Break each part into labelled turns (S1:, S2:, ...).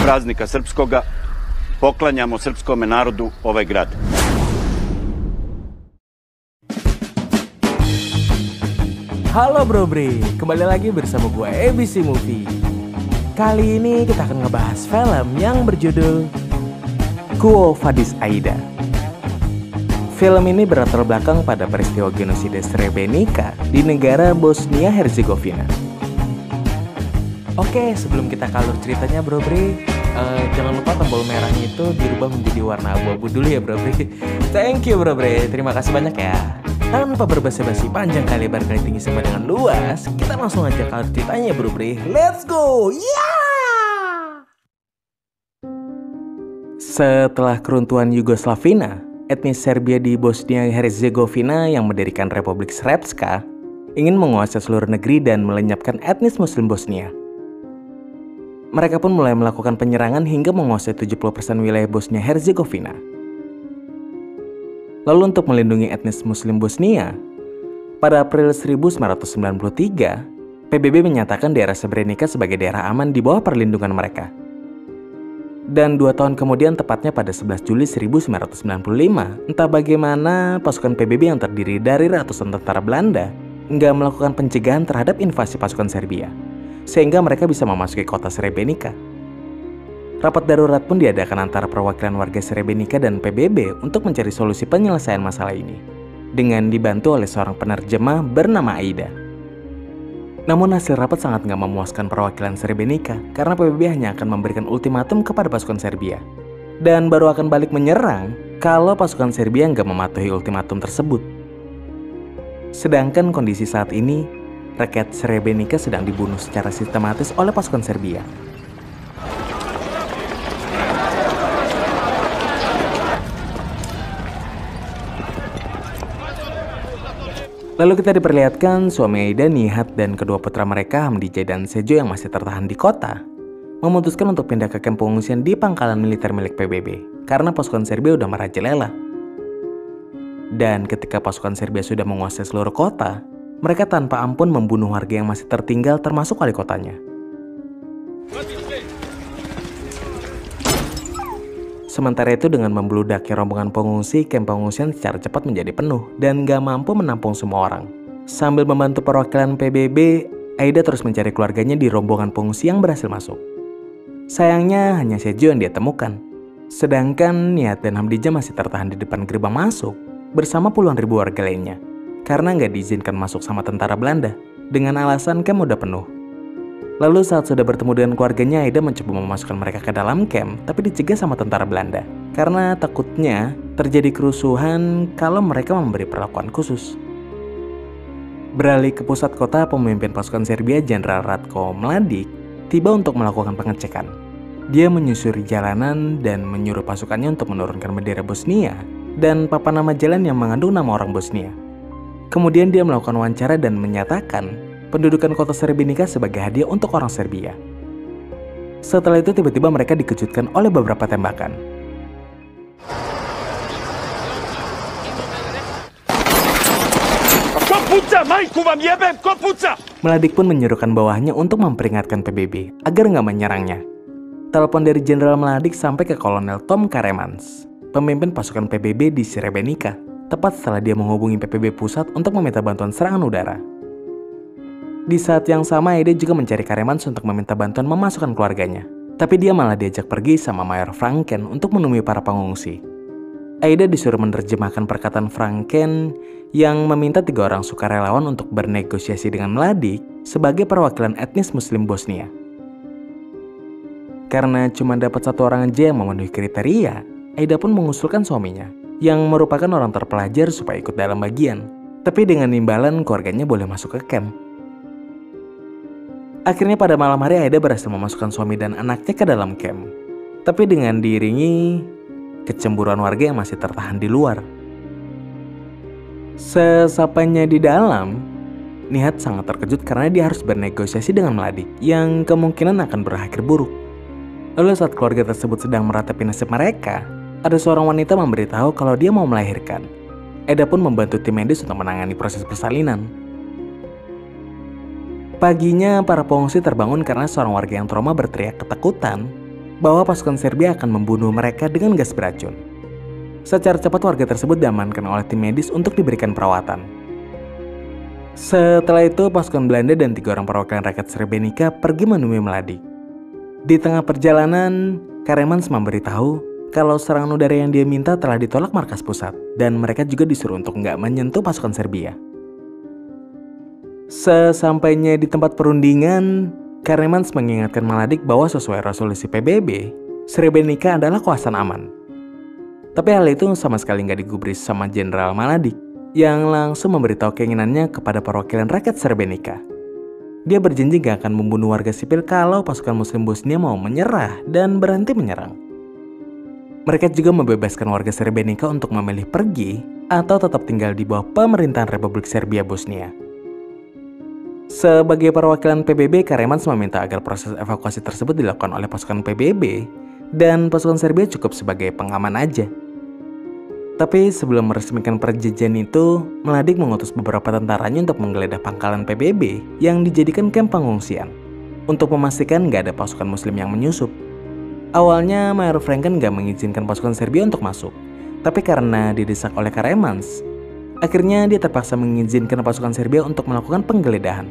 S1: praznika srpskoga poklanjamo srpskome narodu ovaj grad.
S2: Halo Bro Bre, kembali lagi bersama gue ABC Movie. Kali ini kita akan ngebahas film yang berjudul Quo Vadis Aida. Film ini berlatar belakang pada peristiwa genosida Srebrenica di negara Bosnia Herzegovina. Oke, sebelum kita ke alur ceritanya Bro Bre, jangan lupa tombol merahnya itu dirubah menjadi warna abu-abu dulu ya Bro Bre. Thank you Bro Bre, terima kasih banyak ya. Tanpa berbasa-basi panjang kali lebar kali tinggi sama dengan luas, kita langsung aja ke alur ceritanya Bro Bre. Let's go! Yeah! Setelah keruntuhan Yugoslavia, etnis Serbia di Bosnia Herzegovina yang mendirikan Republik Srpska ingin menguasai seluruh negeri dan melenyapkan etnis Muslim Bosnia. Mereka pun mulai melakukan penyerangan hingga menguasai 70% wilayah Bosnia Herzegovina. Lalu untuk melindungi etnis Muslim Bosnia, pada April 1993, PBB menyatakan daerah Srebrenica sebagai daerah aman di bawah perlindungan mereka. Dan 2 tahun kemudian, tepatnya pada 11 Juli 1995, entah bagaimana pasukan PBB yang terdiri dari ratusan tentara Belanda nggak melakukan pencegahan terhadap invasi pasukan Serbia, sehingga mereka bisa memasuki kota Srebrenica. Rapat darurat pun diadakan antara perwakilan warga Srebrenica dan PBB untuk mencari solusi penyelesaian masalah ini, dengan dibantu oleh seorang penerjemah bernama Aida. Namun hasil rapat sangat nggak memuaskan perwakilan Srebrenica karena PBB hanya akan memberikan ultimatum kepada pasukan Serbia dan baru akan balik menyerang kalau pasukan Serbia nggak mematuhi ultimatum tersebut. Sedangkan kondisi saat ini, rakyat Srebrenica sedang dibunuh secara sistematis oleh pasukan Serbia. Lalu kita diperlihatkan suami Aida, Nihat, dan kedua putra mereka Hamdija dan Sejo yang masih tertahan di kota memutuskan untuk pindah ke kamp pengungsian di pangkalan militer milik PBB karena pasukan Serbia udah merajalela. Dan ketika pasukan Serbia sudah menguasai seluruh kota, mereka tanpa ampun membunuh warga yang masih tertinggal termasuk wali kotanya. Sementara itu dengan membeludaknya rombongan pengungsi, kamp pengungsian secara cepat menjadi penuh dan gak mampu menampung semua orang. Sambil membantu perwakilan PBB, Aida terus mencari keluarganya di rombongan pengungsi yang berhasil masuk. Sayangnya hanya Sejo yang dia temukan. Sedangkan Nihat dan Hamdija masih tertahan di depan gerbang masuk bersama puluhan ribu warga lainnya karena gak diizinkan masuk sama tentara Belanda dengan alasan kamp udah penuh. Lalu saat sudah bertemu dengan keluarganya, Aida mencoba memasukkan mereka ke dalam kamp, tapi dicegah sama tentara Belanda karena takutnya terjadi kerusuhan kalau mereka memberi perlakuan khusus. Beralih ke pusat kota, pemimpin pasukan Serbia Jenderal Ratko Mladic tiba untuk melakukan pengecekan. Dia menyusuri jalanan dan menyuruh pasukannya untuk menurunkan bendera Bosnia dan papan nama jalan yang mengandung nama orang Bosnia. Kemudian dia melakukan wawancara dan menyatakan pendudukan kota Srebrenica sebagai hadiah untuk orang Serbia. Setelah itu tiba-tiba mereka dikejutkan oleh beberapa tembakan. Mladic pun menyuruhkan bawahnya untuk memperingatkan PBB agar nggak menyerangnya. Telepon dari Jenderal Mladic sampai ke Kolonel Tom Karemans, pemimpin pasukan PBB di Srebrenica, tepat setelah dia menghubungi PBB pusat untuk meminta bantuan serangan udara. Di saat yang sama, Aida juga mencari Karemans untuk meminta bantuan memasukkan keluarganya. Tapi dia malah diajak pergi sama Mayor Franken untuk menemui para pengungsi. Aida disuruh menerjemahkan perkataan Franken yang meminta 3 orang sukarelawan untuk bernegosiasi dengan Mladic sebagai perwakilan etnis Muslim Bosnia. Karena cuma dapat 1 orang aja yang memenuhi kriteria, Aida pun mengusulkan suaminya, yang merupakan orang terpelajar, supaya ikut dalam bagian. Tapi dengan imbalan keluarganya boleh masuk ke kamp. Akhirnya pada malam hari Aida berhasil memasukkan suami dan anaknya ke dalam kamp. Tapi dengan diiringi kecemburuan warga yang masih tertahan di luar. Sesampainya di dalam, Nihat sangat terkejut karena dia harus bernegosiasi dengan Mladic yang kemungkinan akan berakhir buruk. Lalu saat keluarga tersebut sedang meratapi nasib mereka, ada seorang wanita memberitahu kalau dia mau melahirkan. Aida pun membantu tim medis untuk menangani proses persalinan. Paginya para pengungsi terbangun karena seorang warga yang trauma berteriak ketakutan bahwa pasukan Serbia akan membunuh mereka dengan gas beracun. Secara cepat warga tersebut diamankan oleh tim medis untuk diberikan perawatan. Setelah itu pasukan Belanda dan 3 orang perwakilan rakyat Srebrenica pergi menemui Mladic. Di tengah perjalanan, Karemans memberitahu kalau serangan udara yang dia minta telah ditolak markas pusat dan mereka juga disuruh untuk nggak menyentuh pasukan Serbia. Sesampainya di tempat perundingan, Karemans mengingatkan Mladic bahwa sesuai resolusi PBB, Srebrenica adalah kawasan aman. Tapi hal itu sama sekali nggak digubris sama Jenderal Mladic yang langsung memberitahu keinginannya kepada perwakilan rakyat Srebrenica. Dia berjanji gak akan membunuh warga sipil kalau pasukan Muslim Bosnia mau menyerah dan berhenti menyerang. Mereka juga membebaskan warga Srebrenica untuk memilih pergi atau tetap tinggal di bawah pemerintahan Republik Serbia Bosnia. Sebagai perwakilan PBB, Karemans meminta agar proses evakuasi tersebut dilakukan oleh pasukan PBB dan pasukan Serbia cukup sebagai pengaman aja. Tapi sebelum meresmikan perjanjian itu, Mladic mengutus beberapa tentaranya untuk menggeledah pangkalan PBB yang dijadikan kamp pengungsian untuk memastikan gak ada pasukan Muslim yang menyusup. Awalnya Mayor Franken gak mengizinkan pasukan Serbia untuk masuk, tapi karena didesak oleh Karemans, akhirnya dia terpaksa mengizinkan pasukan Serbia untuk melakukan penggeledahan.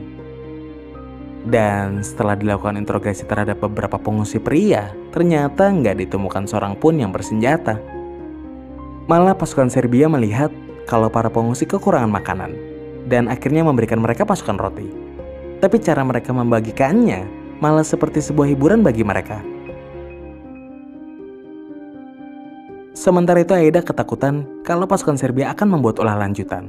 S2: Dan setelah dilakukan interogasi terhadap beberapa pengungsi pria, ternyata nggak ditemukan seorang pun yang bersenjata. Malah pasukan Serbia melihat kalau para pengungsi kekurangan makanan, dan akhirnya memberikan mereka pasukan roti. Tapi cara mereka membagikannya malah seperti sebuah hiburan bagi mereka. Sementara itu Aida ketakutan kalau pasukan Serbia akan membuat ulah lanjutan.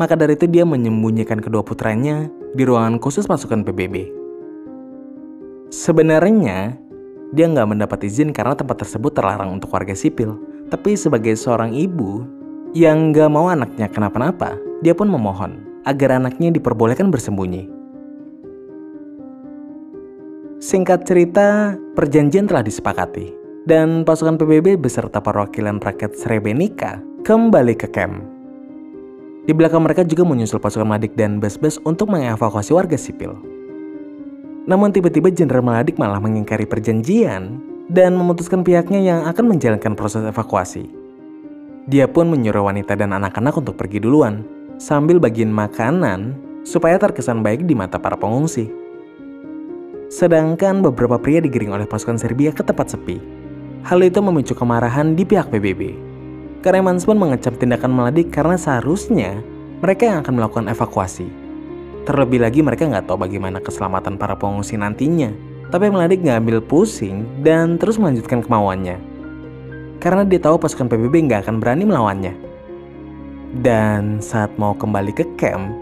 S2: Maka dari itu dia menyembunyikan kedua putranya di ruangan khusus pasukan PBB. Sebenarnya dia nggak mendapat izin karena tempat tersebut terlarang untuk warga sipil. Tapi sebagai seorang ibu yang nggak mau anaknya kenapa-napa, dia pun memohon agar anaknya diperbolehkan bersembunyi. Singkat cerita, perjanjian telah disepakati. Dan pasukan PBB beserta perwakilan rakyat Srebrenica kembali ke kamp. Di belakang mereka juga menyusul pasukan Mladic dan Basbas untuk mengevakuasi warga sipil. Namun tiba-tiba Jenderal Mladic malah mengingkari perjanjian dan memutuskan pihaknya yang akan menjalankan proses evakuasi. Dia pun menyuruh wanita dan anak-anak untuk pergi duluan sambil bagiin makanan supaya terkesan baik di mata para pengungsi. Sedangkan beberapa pria digiring oleh pasukan Serbia ke tempat sepi. Hal itu memicu kemarahan di pihak PBB. Karemans pun mengecam tindakan Mladic karena seharusnya mereka yang akan melakukan evakuasi. Terlebih lagi mereka nggak tahu bagaimana keselamatan para pengungsi nantinya. Tapi Mladic nggak ambil pusing dan terus melanjutkan kemauannya. Karena dia tahu pasukan PBB nggak akan berani melawannya. Dan saat mau kembali ke camp,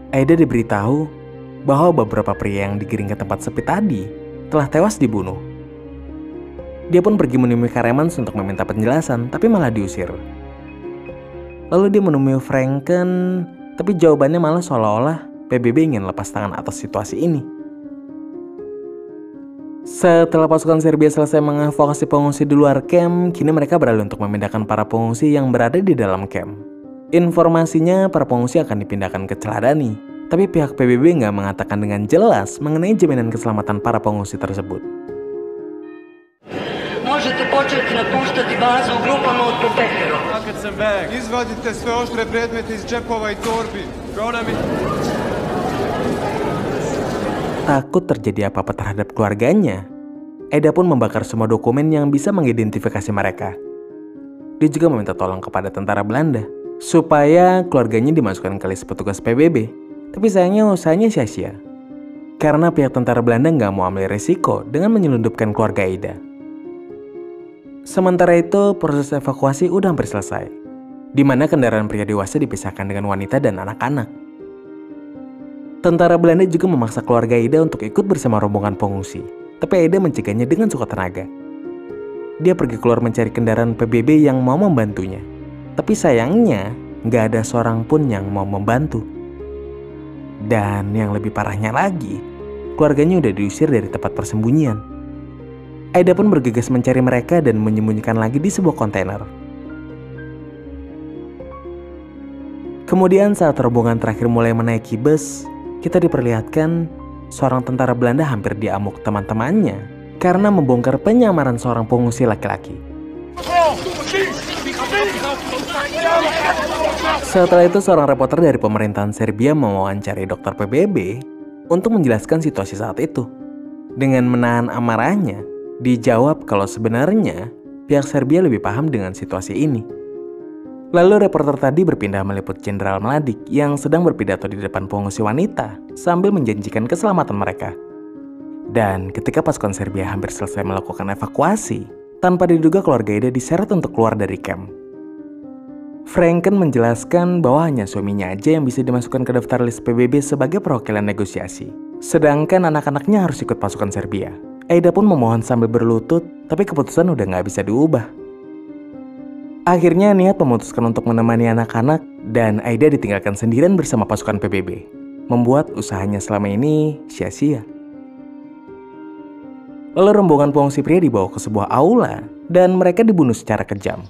S2: Aida diberitahu bahwa beberapa pria yang digiring ke tempat sepi tadi telah tewas dibunuh. Dia pun pergi menemui Karemans untuk meminta penjelasan, tapi malah diusir. Lalu dia menemui Franken, tapi jawabannya malah seolah-olah PBB ingin lepas tangan atas situasi ini. Setelah pasukan Serbia selesai mengevakuasi pengungsi di luar camp, kini mereka beralih untuk memindahkan para pengungsi yang berada di dalam camp. Informasinya para pengungsi akan dipindahkan ke Celadani, tapi pihak PBB nggak mengatakan dengan jelas mengenai jaminan keselamatan para pengungsi tersebut.
S3: Možete početi napuštati bazu u grupama od po 5.
S4: Kad sam beg, izvadite sve oštre predmete iz džepova i torbi.
S2: Takut terjadi apa-apa terhadap keluarganya, Aida pun membakar semua dokumen yang bisa mengidentifikasi mereka. Dia juga meminta tolong kepada tentara Belanda supaya keluarganya dimasukkan ke list petugas PBB. Tapi sayangnya usahanya sia-sia. Karena pihak tentara Belanda nggak mau ambil resiko dengan menyelundupkan keluarga Aida. Sementara itu, proses evakuasi udah hampir selesai, di mana kendaraan pria dewasa dipisahkan dengan wanita dan anak-anak. Tentara Belanda juga memaksa keluarga Aida untuk ikut bersama rombongan pengungsi, tapi Aida mencegahnya dengan suka tenaga. Dia pergi keluar mencari kendaraan PBB yang mau membantunya, tapi sayangnya nggak ada seorang pun yang mau membantu. Dan yang lebih parahnya lagi, keluarganya udah diusir dari tempat persembunyian. Aida pun bergegas mencari mereka dan menyembunyikan lagi di sebuah kontainer. Kemudian saat rombongan terakhir mulai menaiki bus, kita diperlihatkan seorang tentara Belanda hampir diamuk teman-temannya karena membongkar penyamaran seorang pengungsi laki-laki. Setelah itu seorang reporter dari pemerintahan Serbia mewawancari dokter PBB untuk menjelaskan situasi saat itu. Dengan menahan amarahnya, dijawab kalau sebenarnya pihak Serbia lebih paham dengan situasi ini. Lalu reporter tadi berpindah meliput Jenderal Mladic yang sedang berpidato di depan pengungsi wanita sambil menjanjikan keselamatan mereka. Dan ketika pasukan Serbia hampir selesai melakukan evakuasi, tanpa diduga keluarga Aida diseret untuk keluar dari kamp. Franken menjelaskan bahwa hanya suaminya aja yang bisa dimasukkan ke daftar list PBB sebagai perwakilan negosiasi. Sedangkan anak-anaknya harus ikut pasukan Serbia. Aida pun memohon sambil berlutut, tapi keputusan udah nggak bisa diubah. Akhirnya Nihat memutuskan untuk menemani anak-anak dan Aida ditinggalkan sendirian bersama pasukan PBB. Membuat usahanya selama ini sia-sia. Lalu rombongan pengungsi pria dibawa ke sebuah aula dan mereka dibunuh secara kejam.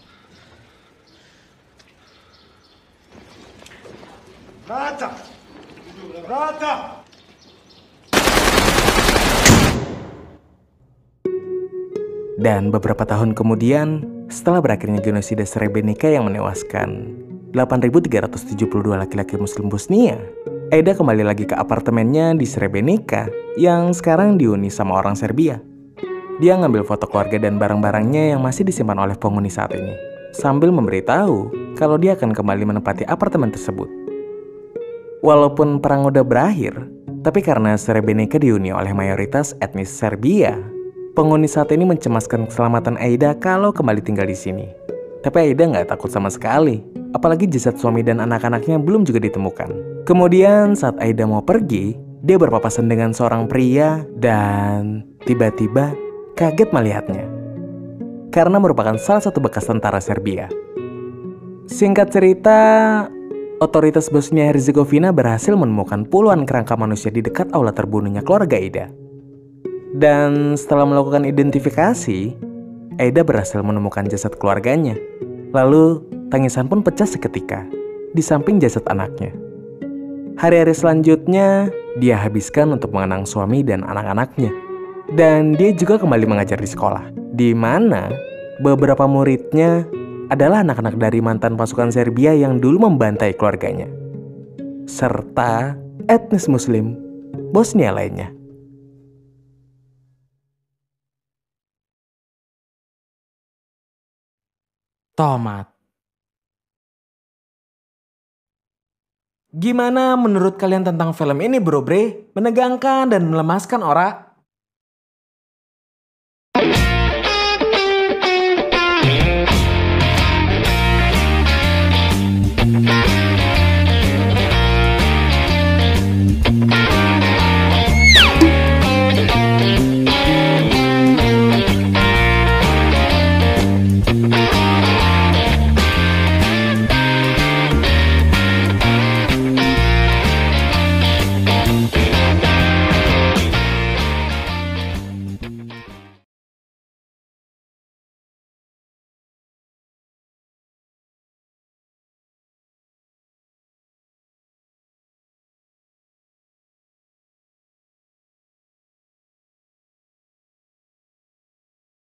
S2: Dan beberapa tahun kemudian, setelah berakhirnya genosida Srebrenica yang menewaskan 8.372 laki-laki Muslim Bosnia, Aida kembali lagi ke apartemennya di Srebrenica yang sekarang dihuni sama orang Serbia. Dia ngambil foto keluarga dan barang-barangnya yang masih disimpan oleh penghuni saat ini, sambil memberitahu kalau dia akan kembali menempati apartemen tersebut. Walaupun perang udah berakhir, tapi karena Srebrenica dihuni oleh mayoritas etnis Serbia, penghuni saat ini mencemaskan keselamatan Aida kalau kembali tinggal di sini. Tapi Aida nggak takut sama sekali, apalagi jasad suami dan anak-anaknya belum juga ditemukan. Kemudian saat Aida mau pergi, dia berpapasan dengan seorang pria dan tiba-tiba kaget melihatnya. Karena merupakan salah satu bekas tentara Serbia. Singkat cerita, otoritas Bosnia-Herzegovina berhasil menemukan puluhan kerangka manusia di dekat aula terbunuhnya keluarga Aida. Dan setelah melakukan identifikasi, Aida berhasil menemukan jasad keluarganya. Lalu tangisan pun pecah seketika di samping jasad anaknya. Hari-hari selanjutnya dia habiskan untuk mengenang suami dan anak-anaknya. Dan dia juga kembali mengajar di sekolah, di mana beberapa muridnya adalah anak-anak dari mantan pasukan Serbia yang dulu membantai keluarganya, serta etnis Muslim Bosnia lainnya. Tomat. Gimana menurut kalian tentang film ini, Bro Bre? Menegangkan dan melemaskan, ora?